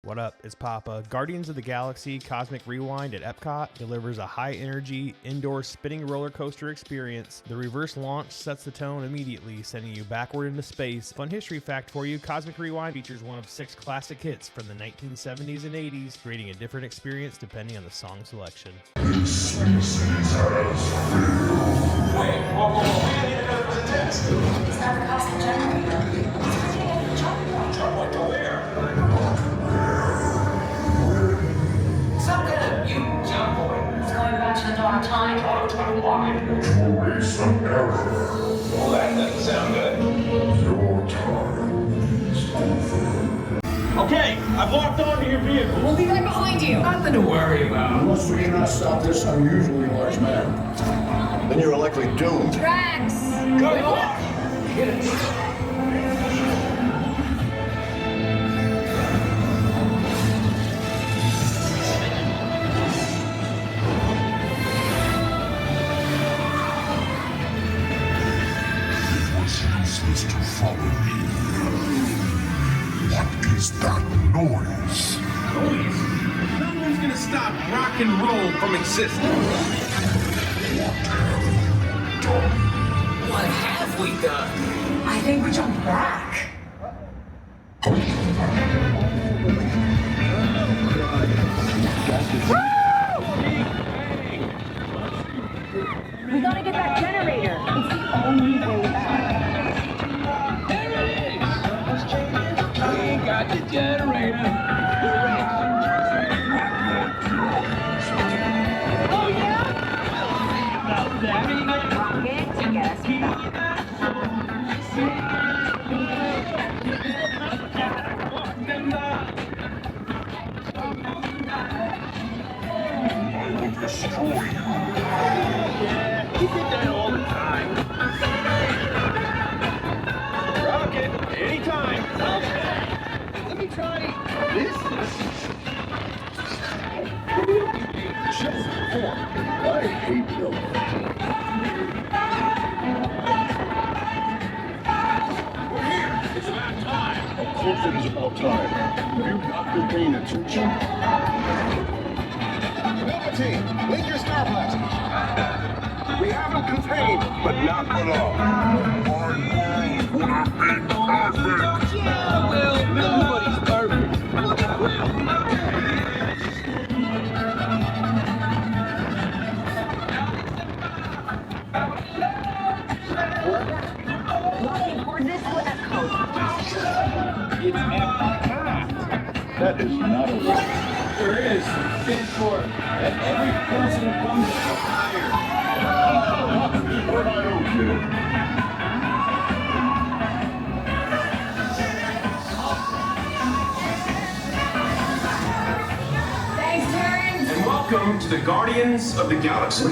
What up? It's Papa. Guardians of the Galaxy Cosmic Rewind at Epcot delivers a high-energy, indoor spinning roller coaster experience. The reverse launch sets the tone immediately, sending you backward into space. Fun history fact for you, Cosmic Rewind features one of 6 classic hits from the 1970s and 80s, creating a different experience depending on the song selection. This species has failed. Wait, whoa, we need another was a test. It's not the cosmic generator. It's how do you get the jump? Jump point to where? Some kind of mute jump point. It's going back to the dawn of time. Dawn of time, why? To erase an error. Well, that doesn't sound good. Your time is over. Okay, I've locked onto your vehicle. We'll be right behind you. Nothing to worry about. Unless we cannot stop this unusually large man, then you're likely doomed. Drax! Good luck! Useless to follow me. What is that noise? Noise? No one's gonna stop rock and roll from existing. What have you done? What have we done? I think we jumped back. We gotta get that generator. It's the only way back. There it is! We got the generator! Oh yeah? About that. Rocket to get us back. I will destroy you. Yeah, we did that all the time. Rocket, anytime. Okay. Let me try this. Just before, I hate building. We're here. It's about time. Of course it is about time. Have you not been paying attention? Team, link your star blasters. We have them contained, but not for long. My world would have been perfect. Yeah, well, nobody's perfect. Looking coordinates to Epcot. It's Epcot. That is not a word. There is. It's for every person who comes to hire. What I owe you. Thanks, Terrence. And welcome to the Guardians of the Galaxy.